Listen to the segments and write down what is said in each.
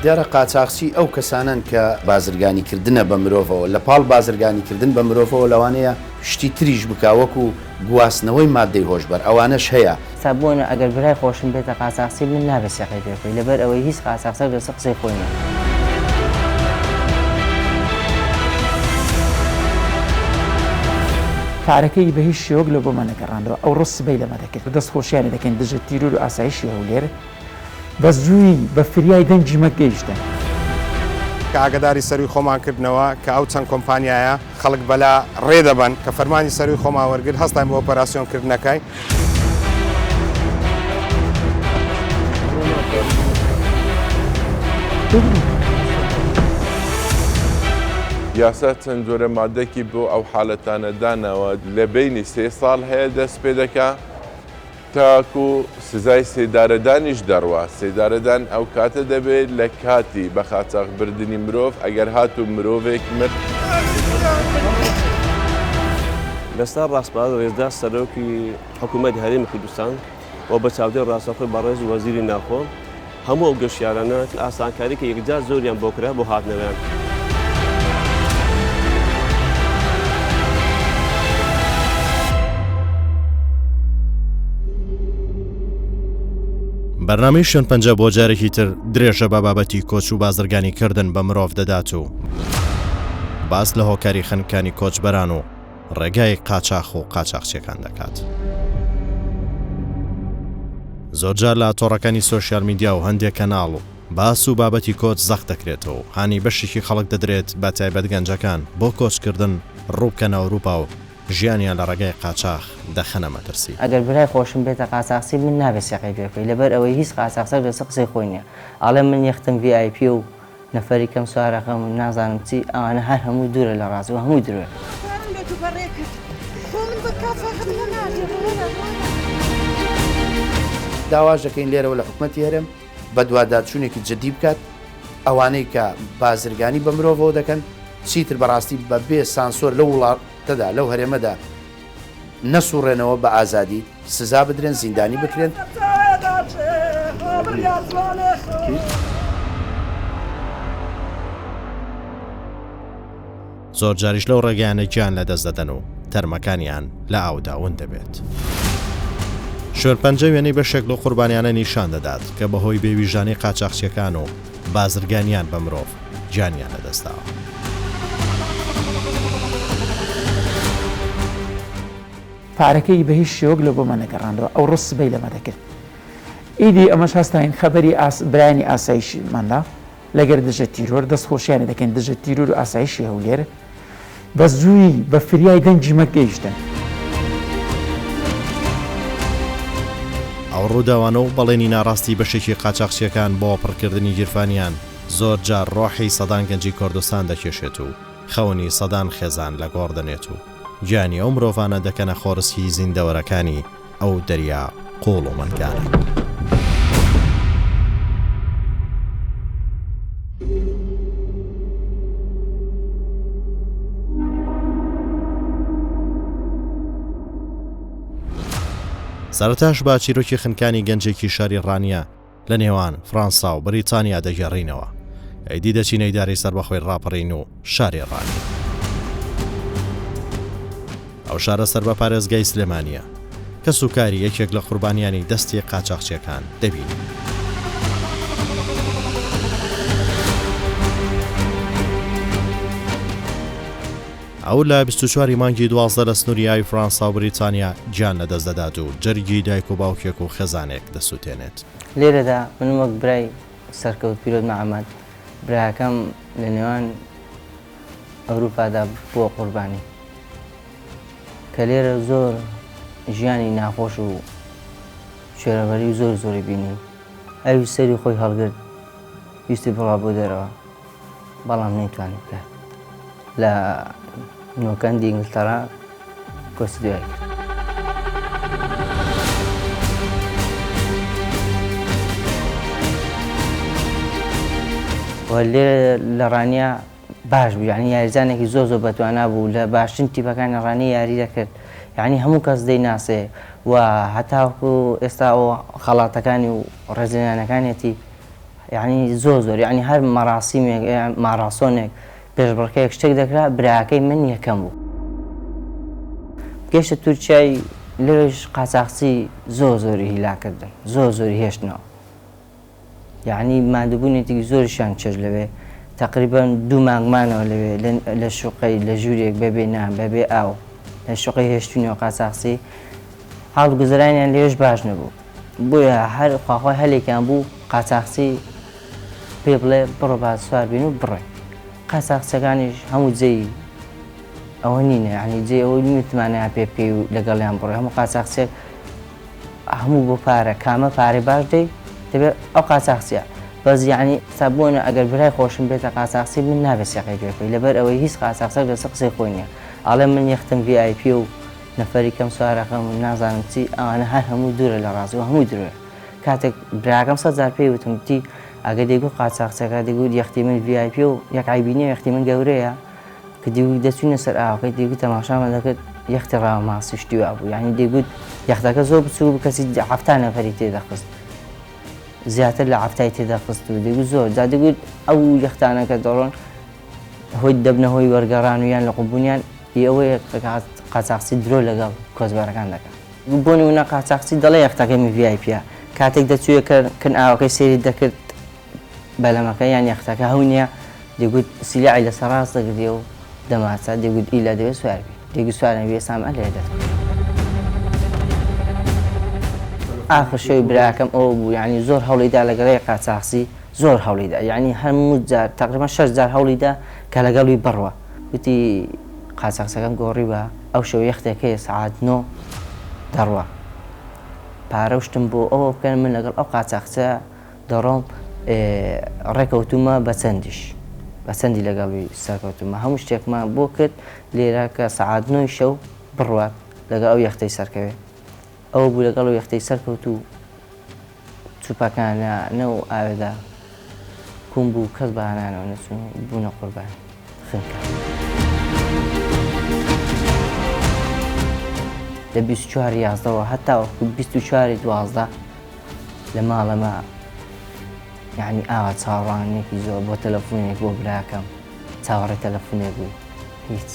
دیارە قاچاقچی ئەو کەسانن کە بازرگانیکردنە بە مرۆڤەوە لە پاڵ بازرگانیکردن بە مرۆڤەوە لەوانەیە شتی تریش بکاوەکو گواستنەوەی مادەی هۆشبەر ئەوانەش هەیە. سابوونە ئەگەر برای خۆشم بێتە قاچاقچی من نابێت سێقەی پێکەوەی لەبەر ئەوەی هیچ قاچاقچەک لەسەر قسەی خۆی نییە. پارەکەی بە هیچ شێوەک لە بۆ مەنەگەڕاندەوە ئەو ڕستبەی لەمە دەکرد دەست خۆشییانە دەکەن دژە تیرور و ئاسایشی هەولێر بە زووی بە فریای دەنجی مەگەیشتن. کە ئاگداری سەروی خۆمانکردنەوە کە ئەو چەند کۆمپانیایە خەڵک بەلا ڕێدەبن کە فەرمانی سەروی خۆمان وەرگرت هەستان بۆ ئۆپەراسیۆنکردنەکەی. یاسا چەند جۆرە مادەکی بۆ ئەو حاڵەتانە داناوە لە بینی 3 ساڵ هەیە دەست پێ دەکا تاکو سزای سێدارەدانیش دەڕوە. سێدارەدان ئەو کاتە دەبێت لە کاتی بە قاچاق بردننی مرۆڤ ئەگەر هاتوو مرۆڤێک مرد. لەستا ڕاستپارێز ڕێزدا سەرۆکی حکوومەتی هەرێمی کوردستان و بە چاودێر ڕاستەخۆی بەڕێز وەزیری ناخۆ هەموو ئەو گەشتیارانە ئاسانکاری کە یەکجار زۆریان بۆ کرا بۆ هاتنەوەیان. بەرنامەی شوێن پەنجە بۆ جارێکی تر درێژە بە بابەتی کۆچ و بازرگانیکردن بە مرۆڤ دەدات و باس لە هۆکاری خەنکانی کۆچبەران و ڕێگای قاچاق و قاچاقچیەکان دەکات. زۆرجار لە تۆڕەکانی سۆشیال میدیا و هەندێک کەناڵ و باس و بابەتی کۆچ زەخت دەکرێتەوە هانی بەشێکی خەڵک دەدرێت بە تایبەت گەنجەکان بۆ کۆچکردن ڕووبکەنە ئەوروپا و ژیانیان لە ڕێگای قاچاق دەخەنە مەترسی. ئەگەر برای خۆشم بێتە قاچاقچی من نابێت سێقەی پێکەوەی لەبەر ئەوەی هیچ قاچاقچەک لەسەر قسەی خۆی نییە. ئاڵێ من یەختم VIP و نەفەری کەم سوارەکەم و نازانم چی ئەوانە هەر هەمووی دوورە لە ڕاستەوە هەمووی درۆە. داواش دەکەین لێرەوە لە حکوومەتی هەرێم بە دوواداچوونێکی جدی بکات ئەوانەی کە بازرگانی بە مرۆڤەوە دەکەن چیتر بەڕاستی بە بێ سانسۆر لە وڵاتەدا لەو هەرێمەدا نەسوڕێنەوە بە ئازادی سزا بدرێن زیندانی بکرێن. زۆر جاریش لەو ڕێگەیانە گیان لەدەست دەدەن و تەرمەکانیان لە ئاوداون دەبێت. شوێنپەنجە وێنەی بەشێک لەو قوربانیانە نیشان دەدات کە بەهۆی بێویژانی قاچاقچیەکان و بازرگانیان بە مرۆڤ گیانیان لەدەستاوە. پارەکەی بە هیچ شێوەک لە بۆ مەنەگەڕاندەوە ئەو ڕستبەی لەمە دەکرد. ئیدی ئەمەش هەستاین خەبەری برانی ئاسایشماندا لەگەر دژە تیرۆر دەست خۆشییانە دەکەن دژە تیرور و ئاسایشی هەولێر بە زووی بە فریای دەنجی مەگەیشتن. ئەو ڕووداوانە و بەڵێنی ناڕاستی بەشێکی قاچاقچیەکان بۆ پڕکردنی گیرفانیان زۆر جار ڕۆحی سەدان گەنجی کوردستان دەکێشێت و خەونی سەدان خێزان لە گۆڕ دەنێت و گیانی ئەو مرۆڤانە دەکەنە خۆرسی زیندەوەرەکانی ئەو دەریا قوڵ و مەنگانە. سەرەتاش با چیرۆکی خنکانی گەنجێکی شاری ڕانیە لە نێوان فەڕەنسا و بریتانیا دەگەڕینەوە. ئەیدی دەچینە ئیدارەی سەربەخۆی ڕاپەڕین و شاری ڕانی. ئەو شارە سەر بە پارێزگای سلێمانیە کە سوکاری یەکێک لە قوربانیانی دەستی قاچاقچیەکان دەبینی. ئەو لە 24 مانگی 12 لە سنووریایی فەڕەنسا و بریتانیا گیان لەدەست دەدات و جەرگی دایک و باوکێک و خێزانێک دەسووتێنێت. لێرەدا من وەک برای سەرکەوت پیرۆز مەحەممەد براکەم لە نێوان ئەوروپادا بۆ قوربانی کە لێرە زۆر ژیانی ناخۆش و شێرەبەری زۆر زۆری بینی. ئەوی سەری خۆی هەڵگرت ویستی بڕا بۆ دەرەوە بەڵام نەیتوانی بکات. لە نۆکەندی ئینگلتەرا کۆسی دوای کرد. لێرە لە ڕانیا باش بوو یعنی یاریزانێکی زۆر زۆر بەتوانا بوو لە باشترین تیپەکانی ڕانی یاری دەکرد. یعنی هەموو کەس دەیناسێ و هەتاوەکو ئێستا ئەو خەڵاتەکانی و ڕێزلێنانەکانێتی یعنی زۆر یعنی هەر مەراسیمێک ماراسۆنێک پێشبڕکەیەک شتێک دەکرا براکەی من یەکەم بوو. گەشتە تورکیای لەوێش قاچاقچی زۆری هیلاکردن زۆری هێشتنەوە، یعنی مادەبوونێتی زۆریشان چێژ لەوێ تقریبان 2 مانگمانەوە لەوێ لە شوقەی لە ژوورێک بەبێ نان بەبێ ئاو لە شوقی هێشتونەوە قاچاقچی هەڵگوزرانیان لێش باش نەبوو، بۆیە هەر خواخوای هەلێکیان بوو قاچاقچی پێ بڵێ بڕۆ با سوار بین و بڕێ. قاچاقچەکانیش هەموو جێی ئەوە نینە، ینی جێ ئەوەی متمانەیە پێ و لەگەڵیان بڕێ. هەموو قاچاقچێک هەموو بۆ پارە کامە پارەی باش دەی دەبێت ئەو قاچاقچیە بەس یعنی سابوونە ئەگەر برای خۆشم بێتە قاچاقچی من نابێت سێقەی پێکەوەی لەبەر ئەوەی هیچ قاچاقچێک لەسەر قسەی خۆی نییە. ئاڵێ من یەختم VIP و نەفەری کەم سوارەکەم و نازانم چی ئەوانە هەر هەموو دوورە لە ڕازی و هەموو درێ. کاتێک براکەم 100 جار پێی وتم تی ئەگە دەیگوت قاچاقچەکە دەیگوت یەختی من VIP و یەک عیبینە یەختی من گەورەیە کە دەیگوت دەچوونە سەر ئاوەکەی دەیگوت تەماشامان دەکرد یەختی ڕاوە ماسی شتیوا بوو، یعنی دەیگوت یەختەکە زۆر بچوو بوو کەسی 7 نەفەری تێدەخست زیاتر لە 7 تێدەخست و دەیگوت زۆر جا دەیگوت ئەو یەختانەکە دەڕۆن هۆی دەبنە هۆی وەرگەڕان و یان لە قوبوونیان ئەوەیە قاچاقچی درۆ لەگەڵ کۆچبەرەکان دەکات. بۆ نمونە قاچاقچی دەڵێ یەختەکەی VIPە کاتێک دەچوویە کن ئاوەکەی سێری دەکرد بەلەمەکە یان یەختەکە هەو نییە دەیگوت سیلاعی لەسەر ڕاست دەگردێ و دەماچە دەیگوت ئیلا دەوێت سواربی دەیگوت سوارە بێ سامە لێ دەکات. ئاخر شەوی براکەم ئەوە بوو، یعنی زۆر هەوڵیدا لەگەڵی قاچاقچی زۆر هەوڵیدا، یعنی هەموو جار تقریبا 6 جار هەوڵیدا کە لەگەڵی بڕوە وتی قاچاقچەکەم گۆڕیوە ئەو شەو یەختێکەیە سعات 9 دەڕوە پارەشتم بۆ ئەوە بکەن من لەگەڵ ئەو قاچاقچە دەڕۆم ڕێکەوتومە بە چەندی لەگەڵی سەرکەوتومە هەموو شتێکمان بۆ کرد لێرە کە سعات 9 شەو بڕوات لەگەڵ ئەو یەختەی سەرکەوێ ئەوە بوو لەگەڵ و یەختەی سەرکەوت و چوپەکانە نەو ئاوێدا کوم بوو کەس بەهانانەوە نەچوون بوونە قوربان خنکە. لە 24 یازدەوە هەتا 24 12 لە ماڵەمە یعنی ئاوا چاوەڕانێکی زۆر بۆ تەلەفۆنێک بۆ براکەم چاوەڕێ تەلەفۆنێک بوو هیچ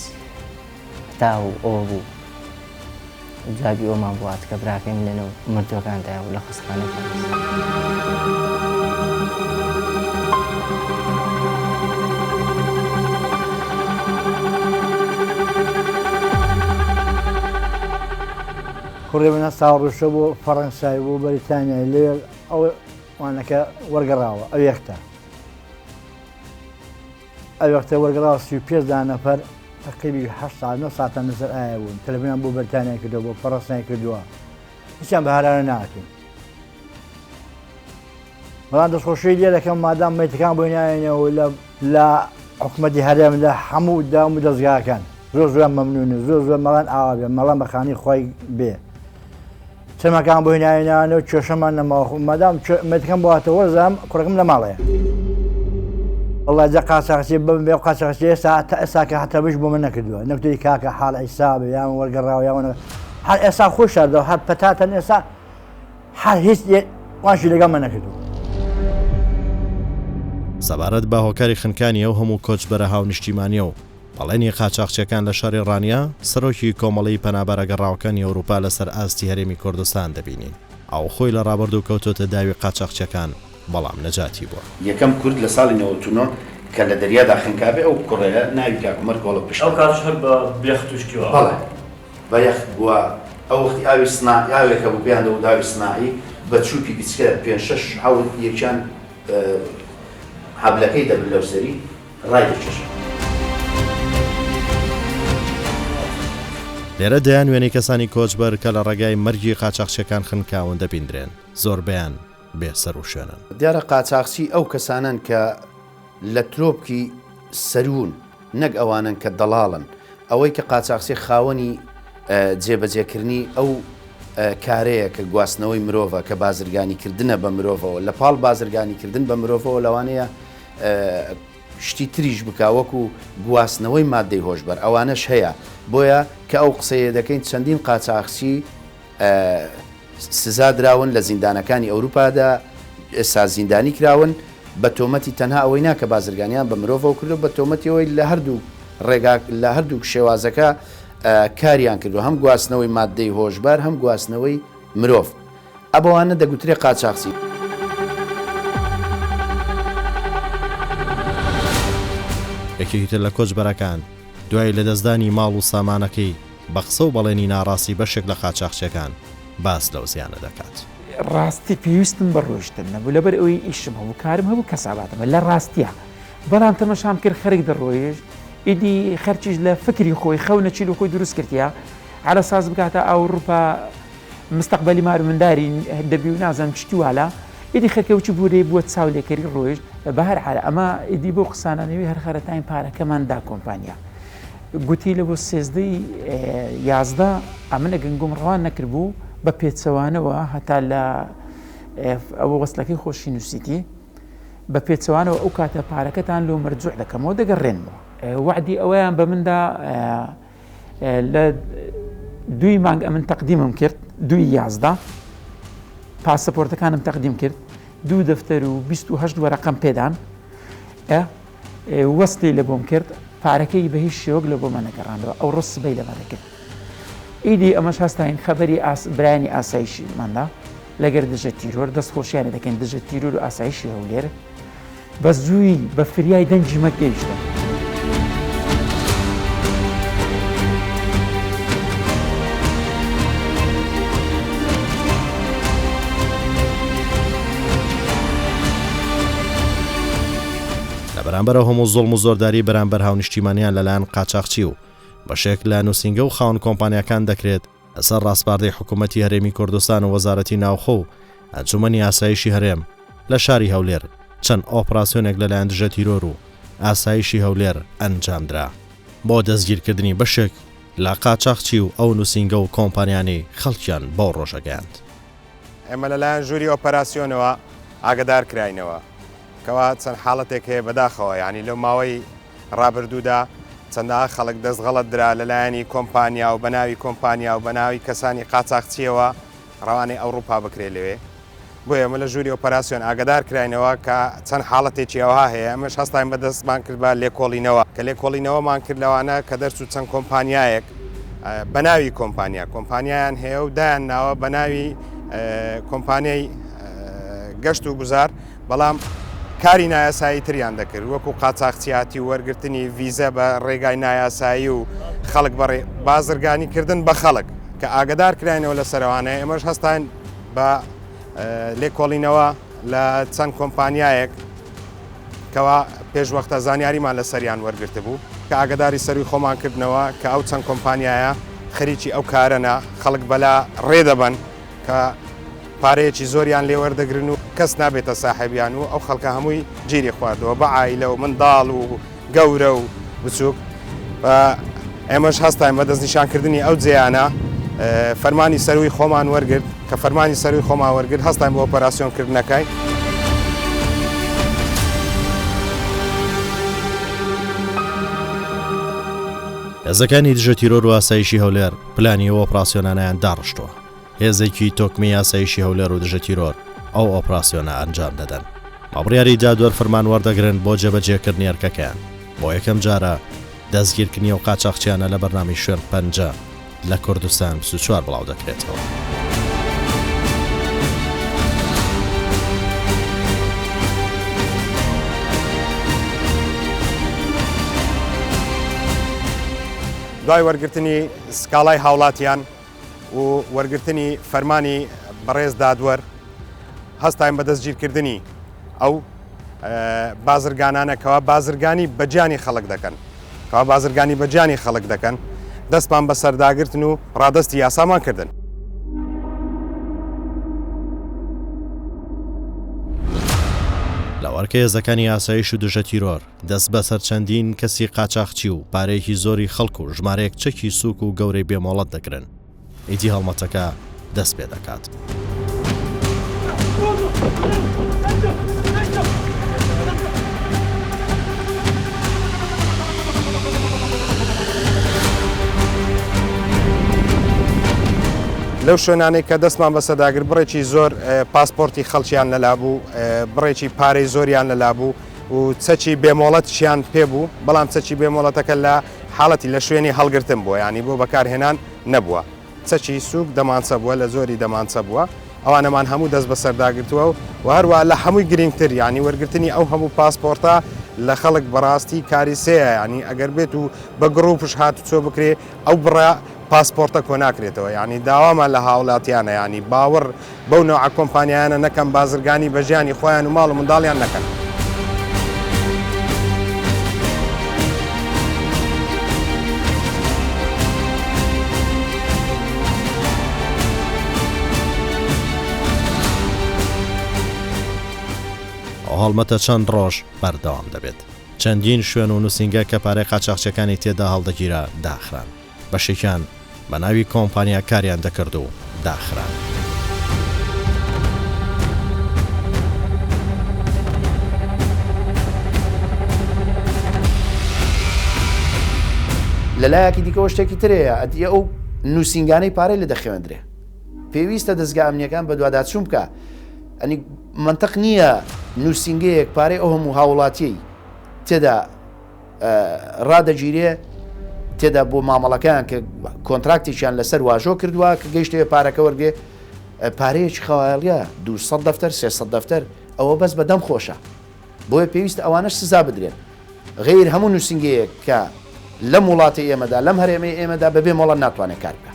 هەتا ئەوە بوو جابی ئەومان بوات کە براکەم لەنەو مردوەکاندایە و لە خستخانەکان. کوڕێ منە ساڕوشە بۆ فەڕەنسای بۆ بەریتانیای لێ ئەو وانەکە وەرگەڕاوە ئەو یەختە ئەو وەختە وەرگەڕاوە 35 نەفەر تقریبی 8 ساعتە نزر ئایا بوون تەلەڤیزیۆن بۆ بەریتانیا کردەوە بۆ فەڕەنسای کردووە هیچیان بەهارانە ناکەین. بەڵام دەستخۆشی لێ دەکەم مادام مەیتەکان بۆی نایەنەوە لە حکومەتی هەرێم لە هەموو دام و دەستگاکان زۆر مەمنونە زۆر مەڵان ئاوا بێ مەڵام بەخانی خۆی بێ چەمەکان بۆی نایەنانە و کێشەمان نەماوە مادام مەیتەکەم بۆاتە وەرزام کوڕەکەم لە ماڵەیە والله جا قاچاقچی بێ قاچاقچی ئێستا ئێستا کە هەتا بش بۆ من نەکردووە نەکتوی کاکە حاڵ ئیسابێ یان وەرگەڕاوە یاوە هەر ئێستا خۆشاردەوە هەر پەتاتەن ئێستا هەر هیچ واشی لەگەڵ من نەکردووە. سەبارەت بە هۆکاری خنکانی ئەو هەموو کۆچبەرە هاونیشتیمانیە و بەڵێنی قاچاقچیەکان لە شاری ڕانیا سەرۆکی کۆمەڵی پەنابەرە گەڕاوەکانی ئەوروپا لەسەر ئاستی هەرێمی کوردستان دەبینین ئەو خۆی لە ڕابردوو کەوتۆتە داوی قاچاقچیەکان بەڵام نەجاتی بووە. یەکەم کورد لە ساڵی 99 کە لە دەریادا خنکابێ ئەو کوڕەیە ناوی کاکومەر گۆڵە پشت ئەو کاتش هەر بە بێخت توشکیوە بەڵێ بە یەخت بووە ئەو وەختی ئاوی ئاوێکە بوو پێیان دەوت داوی سناعی بە چووپی بچکە 5-6 حەوت یەکیان حەبلەکەی دەبن لەو سەری ڕای دەکێشن. لێرە دەیان وێنەی کەسانی کۆچبەر کە لە ڕێگای مەرگی قاچاقچیەکان خنکاون دەبیندرێن زۆربیان بێسەر و شوێنن. دیارە قاچاقچی ئەو کەسانن کە لە ترۆپکی سەرون نەک ئەوانن کە دەڵاڵن ئەوەی کە قاچاقچی خاوەنی جێبەجێکردنی ئەو کارەیە کە گواستنەوەی مرۆڤە کە بازرگانیکردنە بە مرۆڤەوە لە پاڵ بازرگانیکردن بە مرۆڤەوە لەوانەیە شتی تریش بکاوەکو گواستنەوەی مادەی هۆشبەر ئەوانەش هەیە بۆیە کە ئەو قسەیە دەکەین چەندین قاچاقچی سزا دراون لە زیندانەکانی ئەوروپادا ئێستا زیندانی کراون بە تۆمەتی تەنها ئەوەی ناکە بازرگانیان بە مرۆڤەوە کردو بە تۆمەتی ئەوەی لە هەردوو ڕێگا لە هەردوو شێوازەکە کاریان کردو هەم گواستنەوەی مادەی هۆشبار هەم گواستنەوەی مرۆڤ ئەبەوانە دەگوترێ قاچاقچی. یەکێکتر لە کۆچبەرەکان دوای لەدەستدانی ماڵ و سامانەکەی بە قسە و بەڵێنی ناڕاستی بەشێک لە قاچاقچیەکان باس لەو زیانە دەکات. ڕاستی پێویستم بە ڕۆیشتن نەبوو لەبەر ئەوەی ئیشم هەبوو کارم هەبوو کەساباتمە لە ڕاستیە بەڵام تەمەشام کرد خەرێک دەڕۆیش ئیدی خەرچیش لە فکری خۆی خەونە چیل و خۆی دروست کردیا على ساز بکاتە ئەوروپا مستقبلی مار منداری دەبی و نازانم چتی والا ئیدی خەرکەوچی بورێ بووە چاولێکەری ڕۆیشت بە هەر حالە ئەمە ئیدی بۆ قسانانەوەی هەر خەرەتاین پارەکەماندا کۆمپانیا گوتی لە بۆ سێزدەی 11 ئەمنە گەنگۆم ڕەوان نەکرد بوو بە پێچەوانەوە هەتا لە ئەوە وەستلەکەی خۆشی نووسیتی بە پێچەوانەوە ئەو کاتە پارەکەتان لۆ مەرجوع دەکەمەوە دەگەڕێنەوە وعدی ئەوەیان بە مندا لە 2 مانگ ئەمن تەقدیمم کرد 2 پاسەپۆرتەکانم تەقدیم کرد 2 دەفتەر و 28 وەرەقەم پێدان وەستی لە بۆم کرد پارەکەی بە هیچ شێوەک لە بۆمە نەگەڕاندەوە ئەو ڕست سبەی لەمە دەکرد ئیدی ئەمەش هەستاین خەبەری برایانی ئاسایشیماندا لەگەر دژە تیرۆر دەستخۆشیانە دەکەن دژە تیرۆر و ئاسایشی هەولێر بە زووی بە فریای دەنجی مەگەیشتن. بەرامبەر هەموو زۆڵم و زۆرداری بەرامبەر هاونیشتیمانیان لەلایەن قاچاقچی و بەشێک لە نووسینگە و خاون کۆمپانیەکان دەکرێت لەسەر ڕاستپاردەی حکوومەتی هەرێمی کوردستان و وەزارەتی ناوخۆ و ئەنجومەنی ئاسایشی هەرێم لە شاری هەولێر چەند ئۆپراسیۆنێک لەلایەن دژە تیرۆر و ئاسایشی هەولێر ئەنجامدرا بۆ دەستگیرکردنی بەشێک لە قاچاقچی و ئەو نووسینگە و کۆمپانیانی خەڵکیان بۆ ڕۆژەگەیاند. ئێمە لەلایەن ژووری ئۆپەراسیۆنەوە ئاگدار کراینەوە کەوا چەند حاڵەتێک هەیە بەداخەوە ینی لەو ماوەی ڕابردوودا چەندە خەڵک دەستغەڵت درا لەلایەنی کۆمپانیا و بەناوی کۆمپانیا و بەناوی کەسانی قاچاقچیەوە ڕەوانەی ئەوروپا بکرێ لەوێ بۆ ئێمە لە ژووری ئۆپەراسیۆن ئاگدار کراینەوە کە چەند حاڵەتێکی ئەوها هەیە ئەمەش هەستاین بەدەستمان کرد بە لێکۆڵینەوە کە لێکۆڵینەوەمان کرد لەوانە کە دەرچوو چەند کۆمپانیایەک بەناوی کۆمپانیایان هەیە و دایان ناوە بەناوی کۆمپانیای گەشت و گوزار بەڵام کاری نایاسایی تریان دەکرد وەکو قاچاقچیاتی و وەرگرتنی ڤیزە بە ڕێگای نایاسایی و خەڵک بەڕێ بازرگانیکردن بە خەڵک کە ئاگدار کراینەوە لە سەروانەیە ئێمەش هەستان بە لێکۆڵینەوە لە چەند کۆمپانیایەک کەوا پێشوەختە زانیاریمان لە سەریان وەرگرتە بوو کە ئاگداری سەروی خۆمان کردنەوە کە ئەو چەند کۆمپانیایە خەریکی ئەو کارەنە خەڵک بەلا ڕێدەبن کە پارەیەکی زۆریان لێ وەردەگرن و کەس نابێتە ساحەبیان و ئەو خەڵکە هەمووی گیری خواردەوە بە عایلە و منداڵ و گەورە و بچووک ئێمەش هەستاین بە دەستنیشانکردنی ئەو جێیانە فەرمانی سەروی خۆمان وەرگرت کە فەرمانی سەروی خۆمان وەرگرت هەستاین بۆ ئۆپەراسیۆنکردنەکەی هێزەکانی دژە تیرۆر و ئاسایشی هەولێر پلانی ئەو ئۆپراسیۆنانیان داڕشتووە هێزێکی تۆکمی ئاسایشی هەولێر و دژە تیرۆر ئەو ئۆپراسیۆنە ئەنجام دەدەن مابڕیاری جادوەر فەرمان وەردەگرن بۆ جێبەجێکردنی ئەرکەکەیان بۆ یەکەم جارە دەستگیرکردنی و قاچاقچیانە لە بەرنامی شوێن 5 لە کوردستان 24 بڵاو دەکرێتەوە. دوای وەرگرتنی سکاڵای هاوڵاتیان و وەرگرتنی فەرمانی بەڕێز دادوەر هەستاین بە دەستگیرکردنی ئەو بازرگانانەکەەوە بازرگانی بەجیانی خەڵک دەکەن کەوا بازرگانی بەجیانی خەڵک دەکەن دەستمان بە سەرداگرتن و ڕادستی یاسامان کردن. لە وەرکە هێزەکانی ئاسایش و دژە تیرۆر دەست بەسەر چەندین کەسی قاچاقچی و پارەیەکی زۆری خەڵک و ژمارەیەک چەکی سووک و گەورەی بێمۆڵەت دەگرن ئیدی هەڵمەتەکە دەست پێ دەکات. لەو شوێنانەی کە دەستمان بەسەداگر بڕێکی زۆر پاسپۆرتی خەڵکییان لەلابوو بڕێکی پارەی زۆریان لەلابوو و چەکی بێمۆڵەتیان پێبوو بەڵام چەکی بێمۆڵەتەکە لە حاڵەتی لە شوێنی هەڵگرتن بووە ینی بۆ بەکارهێنان نەبووە چەکی سوک دەمانچە بووە لە زۆری دەمانچە بووە ئەوانەمان هەموو دەست بە سەرداگرتووە و هەروە لە هەمووی گرنگتر ینی وەرگرتنی ئەو هەموو پاسپۆرتە لە خەڵک بەڕاستی کاری سەیە ینی ئەگەر بێت و بە گڕوپش هات چۆ بکرێ ئەو بڕە پاسپۆرتە کۆ ناکرێتەوە ینی داوامان لە هاوڵاتیانە ینی باوەڕ بەو نوع کۆمپانیانە نەکەم بازرگانی بە ژیانی خۆیان و ماڵ و منداڵیان نەکەن. هەڵمەتە چەند ڕۆژ بەردەوام دەبێت. چەندین شوێن و نووسنگە کە پارەی قاچاقچەکانی تێدا هەڵدەگیرە داخران. بەشێکیان بە ناوی کۆمپانیا کاریان دەکرد و داخران. لەلایەکی دیکەەوە شتێکی ترەیە ئەدیە ئەو نووسنگانەی پارەی لە دەخێندرێ پێویستە دەستگا ئەمنیەکان بە دوواداچوون بکە ئەنی منطق نییە نووسنگەیەک پارەی ئەو هەموو هاوڵاتی تێدا ڕادەگیرێ تێدا بۆ مامەڵەکان کە کۆنتراکتێکیان لەسەر واژۆ کردووە کە گەیشتەوە پارەکە وەرگێ پارەیەکی خەوایڵە 200 دەفتەر 300 دەفتەر ئەوە بەس بەدەم خۆشە بۆیە پێویستە ئەوانش سزا بدرێن غیر هەموو نووسنگەیەک کە لەم وڵاتی ئێمەدا لەم هەرێمەی ئێمەدا بەبێ مۆڵە ناتوانێت کار بکە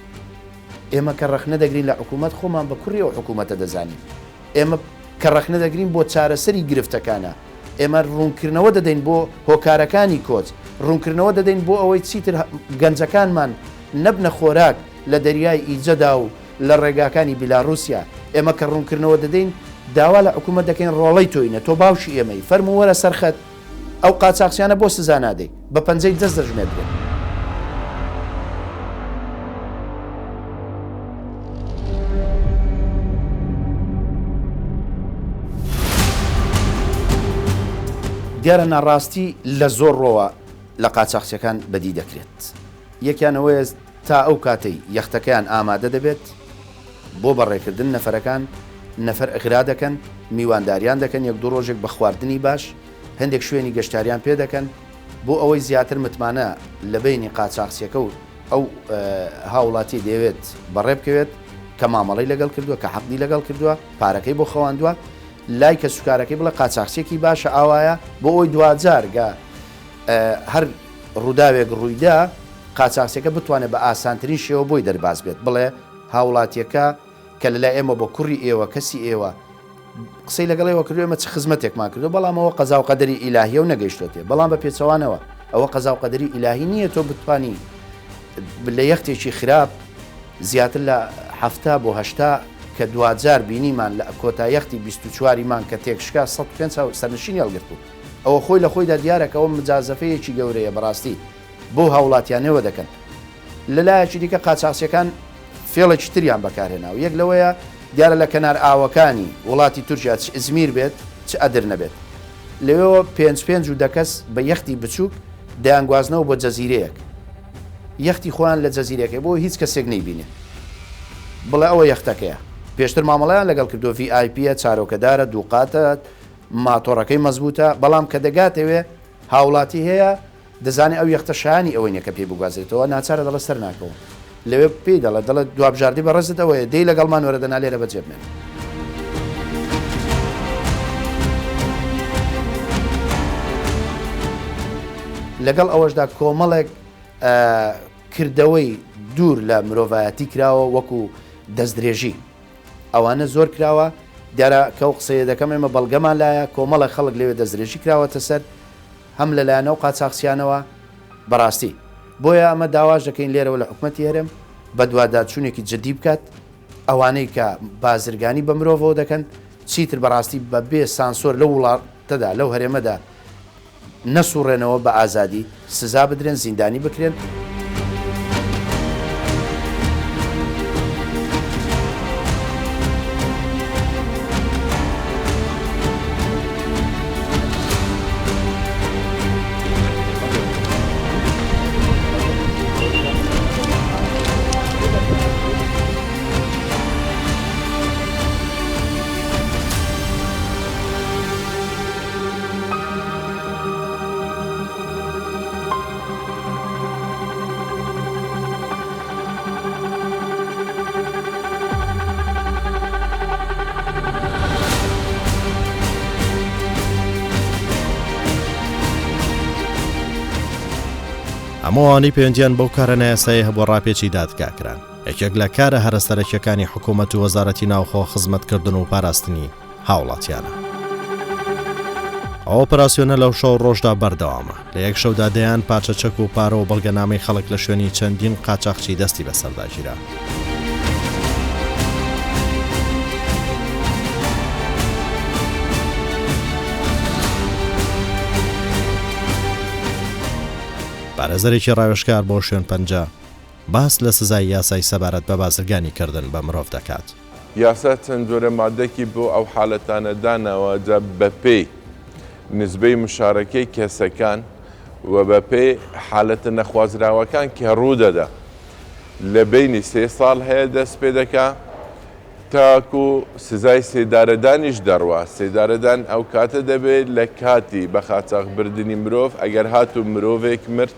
ئێمە کە ڕەخنە دەگرین لە حکوومەت خۆمان بە کوڕیەوە حکوومەتە دەزانین ئێمە کە ڕەخنە دەگرین بۆ چارەسەری گرفتەکانە ئێمە ڕوونکردنەوە دەدەین بۆ هۆکارەکانی کۆچ ڕوونکردنەوە دەدەین بۆ ئەوەی چیتر گەنجەکانمان نەبنە خۆراک لە دەریای ئیجەدا و لە ڕێگاکانی بیلاڕوسیا ئێمە کە ڕوونکردنەوە دەدەین داوا لە حکوومەت دەکەین ڕۆڵەی تۆینە تۆ باوشی ئێمەی فەرمو وەرە سەرخەت ئەو قاچاقچیانە بۆ سزا نادەی بە پەنجەی دەست دەژمێت بێت دیارە ناڕاستی لە زۆر ڕۆوە لە قاچاقچیەکان بەدی دەکرێت یەکیانەوەی تا ئەو کاتەی یەختەکەیان ئامادە دەبێت بۆ بەڕێکردن نەفەرەکان نەفەر ئەغرا دەکەن میوانداریان دەکەن یەک دوو ڕۆژێک بە خواردنی باش هەندێک شوێنی گەشتاریان پێ دەکەن بۆ ئەوەی زیاتر متمانە لە بینی قاچاقچیەکە و ئەو هاوڵاتی دەوێت بەڕێ بکەوێت کە مامەڵی لەگەڵ کردووە کە حەقی لەگەڵ کردووە پارەکەی بۆ خەواندووە لای کە سوکارەکەی بڵە قاچاقچێکی باشە ئاوایە بۆ ئەوی دوجارگە هەر ڕووداوێک ڕوویدا قاچاقچەکە بتوانێت بە ئاسانترین شێوە بۆی دەرباز بێت بڵێ هاوڵاتیەکە کە لەلای ئێمە بۆ کوڕی ئێوە کەسی ئێوە قسەی لەگەڵەوە کردو ئێمە چ خزمەتێکمان کردو بەڵام ئەوە قەزا و قەدەری ئیلاهیە و نەگەیشتوتێ بەڵام بە پێچەوانەوە ئەوە قەزا و قەدەری ئیلاهی نییە تۆ بتوانی لە یەختێکی خراپ زیاتر لە 70 بۆ 80 کە دوجار بینیمان لە کۆتا یەختی 24مان کە تێکشکا 105 سەرنشینی هەڵگرت بوو ئەوە خۆی لە خۆیدا دیارەکەەوە مجازەفەیەکی گەورەیە بەڕاستی بۆ هاوڵاتیانەوە دەکەن لەلایەکی دیکە قاچاقچیەکان فێڵێکی تریان بەکارهێنا و یەک لەوەیە دیارە لە کەنار ئاوەکانی وڵاتی تورکیا چ ئزمیر بێت چ ئەدر نەبێت لەوێەوە 5 و دەکەس بە یەختی بچووک دەیانگوازنەوە بۆ جەزیرەیەک یەختی خۆیان لە جەزیرەکەی بۆ هیچ کەسێک نەیبینێ بڵێ ئەوە یەختەکەیە پێشتر مامەڵیان لەگەڵ کردو VIPە چارۆکەدارە دووقاتە ماتۆڕەکەی مەزبوطە بەڵام کە دەگاتەوێ هاوڵاتی هەیە دەزانێت ئەو یەختە شانی ئەوەی نەکە پێ بگوازێتەوە ناچارە دەڵە سەر ناکەەوە لەوێ پێی دەڵێت دوابژاردی بە ڕێزتەوەی دەی لەگەڵمان وەرەدەنا لێرە بەجێبمێن لەگەڵ ئەوەشدا کۆمەڵێک کردەوەی دوور لە مرۆڤایەتی کراوە وەکو دەستدرێژی ئەوانە زۆر کراوە دیارە کەو قسەیە دەکەم ئێمە بەڵگەمان لایە کۆمەڵە خەڵک لێوێ دەستدرێژی کراوەتە سەر هەم لەلایەنە و قاچاقچیانەوە بەڕاستی بۆیە ئەمە داواش دەکەین لێرەوە لە حکوومەتی هەرێم بە دوواداچوونێکی جدی بکات ئەوانەی کە بازرگانی بە مرۆڤەوە دەکەن چیتر بەڕاستی بە بێ سانسۆر لە وڵاتەدا لەو هەرێمەدا نەسوڕێنەوە بە ئازادی سزا بدرێن زیندانی بکرێن هەمووانی پەیوەندیان بەو کارە نایاسایی هەبوو ڕاپێکی دادگاکران. یەکێک لە کارە هەرەسەرەکیەکانی حکوومەت و وەزارەتی ناوخۆ خزمەتکردن و پاراستنی هاوڵاتیانە. ئەو ئۆپراسیۆنە لەو شەو ڕۆژدا بەردەوامە. لە یەک شەودا دەیان پاچەچەک و پارە و بەڵگەنامەی خەڵک لە شوێنی چەندین قاچاقچی دەستی بەسەرداگیرا. پارێزەرێکی ڕاوێژکار بۆ شوێن پەنجە باس لە سزای یاسای سەبارەت بە بازرگانی کردن بە مرۆڤ دەکات. یاسا چەند جۆرە مادەکی بۆ ئەو حالەتانە داناوە جا بەپێی نسبەی مشارەکەی کەسەکان و بەپێی حالەتە نەخوازراوەکان کە ڕوودەدا لە بینی 3 ساڵ هەیە دەست پێ دەکا تاکو سزای سێدارەدانیش دەڕوە. سێدارەدان ئەو کاتە دەبێت لە کاتی بە قاچاغبردنی مرۆڤ ئەگەر هاتوو مرۆڤێک مرد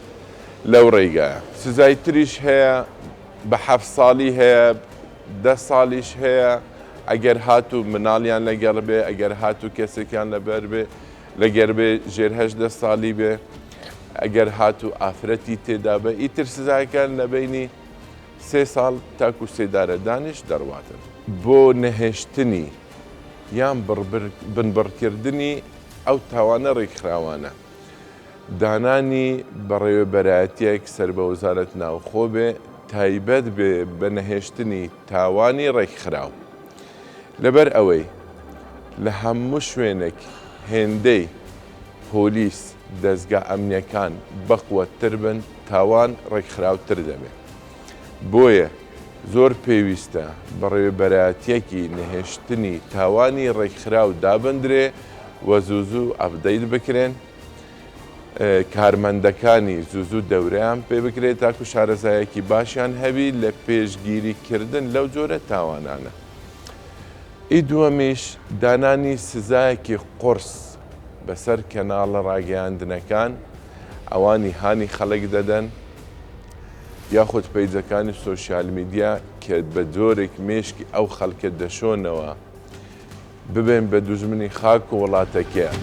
لەو ڕێگایە. سزای تریش هەیە بە 7 ساڵی هەیە 10 ساڵیش هەیە ئەگەر هاتوو مناڵیان لەگەڵ بێ ئەگەر هاتوو کەسێکیان لەبەر بێ لەگەر بێ ژێر 18 ساڵی بێ ئەگەر هاتوو ئافرەتی تێدا بە ئیتر سزایەکان لە بینی 3 ساڵ تاکو سێدارەدانیش دەڕواتن. بۆ نەهێشتنی یان بنبڕکردنی ئەو تاوانە ڕێکخراوانە دانانی بەڕێوەبەرایەتیەک سەر بە وەزارەت ناوخۆ بێ تایبەت بێ بە نەهێشتنی تاوانی ڕێکخراو. لەبەر ئەوەی لە هەموو شوێنێک هێندەی پۆلیس دەستگا ئەمنیەکان بەقوەتر بن تاوان ڕێکخراوتر دەبێت. بۆیە زۆر پێویستە بەڕێوەبەرایەتیەکی نەهێشتنی تاوانی ڕێکخراو دابندرێ و زوو ئەپدەیت بکرێن کارمەندەکانی زوو دەورەیان پێ بکرێت تاکو شارەزایەکی باشیان هەبی لە پێشگیریکردن لەو جۆرە تاوانانە. ئی دووەمیش دانانی سزایەکی قورس بەسەر کەناڵە ڕاگەیاندنەکان ئەوانی هانی خەڵک دەدەن یاخود پەیجەکانی سۆشیال میدیا کە بە جۆرێک مێشکی ئەو خەڵکە دەشۆنەوە ببێن بە دوژمنی خاک و وڵاتەکەیە.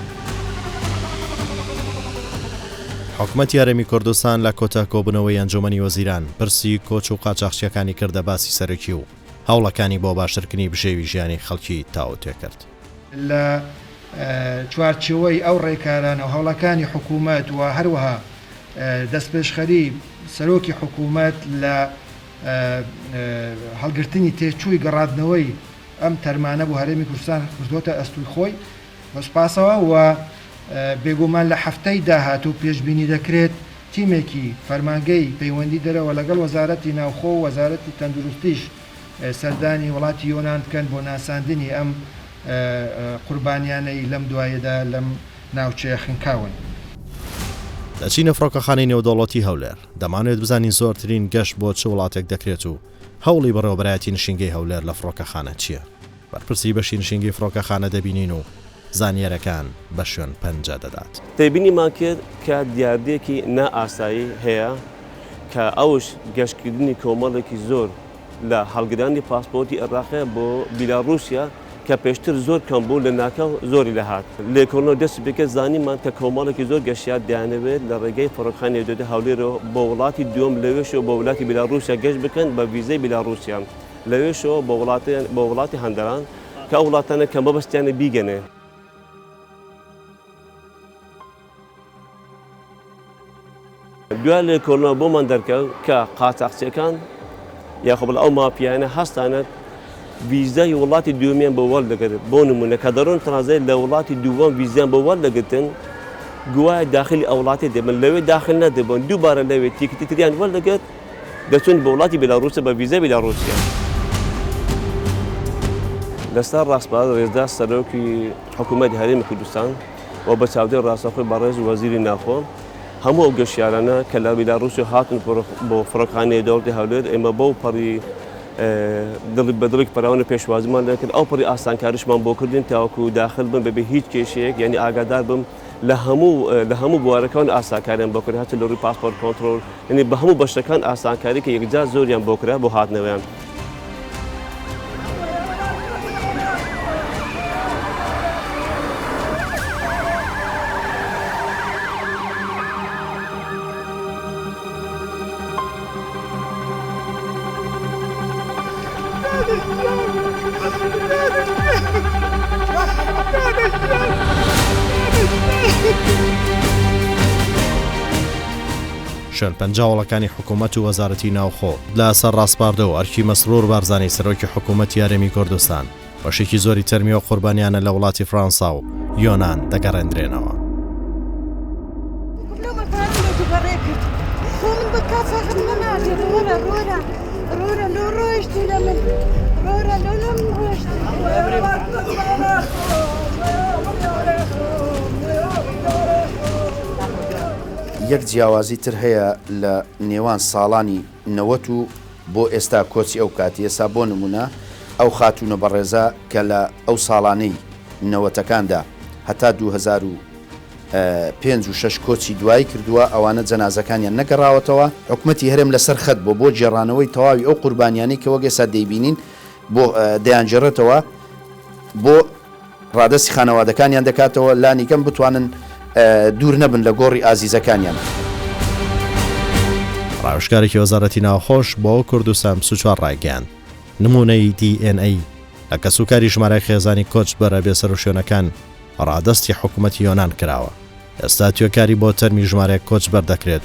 حکوومەتی یارەمی کوردستان لە کۆتا کۆبوونەوەی ئەنجومەنی وەزیران پرسی کۆچ و قاچاقچیەکانی کردە باسی سەرەکی و هەوڵەکانی بۆ باشترکردنی بژێوی ژیانی خەڵکی تاو تێ کرد. لە چوارچێوەی ئەو ڕێکارانە و هەوڵەکانی حکوومەت و هەروەها دەستپێشخەری سەرۆکی حکوومەت لە هەڵگرتنی تێچووی گەڕاندنەوەی ئەم تەرمانە بۆ هەرێمی کوردستان کردوتە ئەستوی خۆی بەسپاسەوە و بێگومان لە هەفتەی داهاتوو پێشبینی دەکرێت تیمێکی فەرمانگەی پەیوەندی دەرەوە لەگەڵ وەزارەتی ناوخۆ و وەزارەتی تەندروستیش سەردانی وڵاتی یۆناان بکەن بۆ ناساندنی ئەم قوربانیانەی لەم دوایەدا لەم ناوچەیە خنکاون. لە چینە فڕۆکەخانەی نێودەوڵەتی هەولێر دەمانوێت بزانین زۆرترین گەشت بۆ چ وڵاتێک دەکرێت و هەوڵی بەڕێوەبەرایەتی نشینگەی هەولێر لە فڕۆکەخانە چییە؟ بەرپرسی بەشی نشینگەی فڕۆکەخانە دەبینین و زانیارەکان بە شوێن پەنجە دەدات. تێبینیمان کرد کە دیاردێکی نائاسایی هەیە کە ئەوش گەشتکردنی کۆمەڵێکی زۆر لە هەڵگرانی پاسپۆرتی عێراقیە بۆ بیلاڕوسیا کە پێشتر زۆر کەم بوو لە ناکەو زۆری لە هات. لێکۆڵینەوە دەست بکە زانیمان کە کۆمەڵێکی زۆر گەشتیار دەیانەوێت لە ڕێگەی فڕۆکەخانەی نێودەوڵەتی هەولێرەوە بۆ وڵاتی دووەم لەوێشەوە بۆ وڵاتی بیلاڕوسیا گەشت بکەن بە ڤیزەی بیلاڕوسیا لەوێشەوە بۆ وڵاتی هەندەران کە ئەو وڵاتانە کە مەبەستیانە بیگەنێ. دوای لێکۆڵینەوە بۆمان دەرکەوت کە قاچاقچیەکان یاخۆ ئەو مافیانە هەستانە ویزای وڵاتی دووەمیان بۆ وەردەگرت. بۆ نمونە کە دەڕۆن ترازای لە وڵاتی دووەم ویزیان بۆ وەردەگرتن گوایە داخلی ئەو وڵاتی دەبن لەوێ داخل نەدەبن دووبارە لەوێ تیکتی تریان وەردەگرت دەچون بە وڵاتی بیلاڕوسیا بە ویزای بیلاڕوسیا. لەسەر ڕاستپارێز ڕێزدار سەرۆکی حکوومەتی هەرێمی کوردستان و بە چاودێر ڕاستەوخۆی بەڕێز وەزیری ناوخۆ هەموو ئەو گەشتیارانە کە لە بیلاڕوسیا هاتن بۆ فڕۆکەخانەی نێودەوڵەتی هەولێر ئێمە بەو پەڕی بەدڵێک پەراوانە پێشوازیمان دەکرد ئەو پڕی ئاسانکاریشمان بۆ کردین تاوەکو داخل بن بەبێ هیچ کێشەیەک یعنی ئاگادار بم لە هەموو بوارەکان ئاسانکاریان بۆ کرد هاتە لە ڕووی پاسپۆرت کۆنتڕۆل یعنی بە هەموو بەشەکان ئاسانکاری کە یەکجار زۆریان بۆ کرا بۆ هاتنەوەیان. شوێن پەنجاوڵەکانی حکوومەت و وەزارەتی ناوخۆ لە سەر ڕاستپاردەوە ئەرکی مەسرور بارزانانی سەرۆکی حکوومەتی یارێمی کوردستان بەشێکی زۆری تەرمی و قوربانیانە لە وڵاتی فەرەنسا و یۆنان دەگەڕێنرێنەوە. یەک جیاوازی تر هەیە لە نێوان ساڵانی 90 و بۆ ئێستا کۆچی ئەو کاتی ئێستا بۆ نمونە ئەو خاتونە بەڕێزە کە لە ئەو ساڵانەی نەوەتەکاندا هەتا 2005 و 6 کۆچی دوایی کردووە ئەوانە جەنازەکانیان نەگەڕاوەتەوە. حکومەتی هەرێم لەسەر خەت بۆ جێڕانەوەی تەواوی ئەو قوربانیانی کە وەک ئێستا دەیبینین بۆ دەیانجێڕێتەوە بۆ ڕادەستی خانەوادەکانیان دەکاتەوە لانیکەم بتوانن دوور نەبن لە گۆڕی ئازیزەکانیان. ڕاوشکارێکی وەزارەتی ناوخۆش بۆ کوردستان 24 ڕایگەیاند نمونەی DNA لە کەسوکاری ژمارە خێزانی کۆچ بەرە بێسەر و شوێنەکان ڕادەستی حکوومەتی یۆنان کراوە. ئێستا توێکاری بۆ تەرمی ژمارەیەک کۆچ بەردەکرێت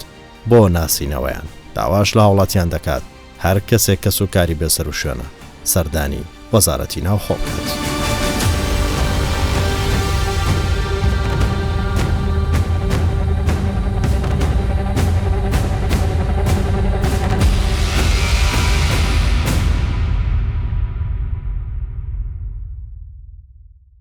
بۆ ناسینەوەیان. داواش لە هاوڵاتیان دەکات هەر کەسێک کەسوکاری بێسەر و شوێنە سەردانی وەزارەتی ناوخۆ بکات.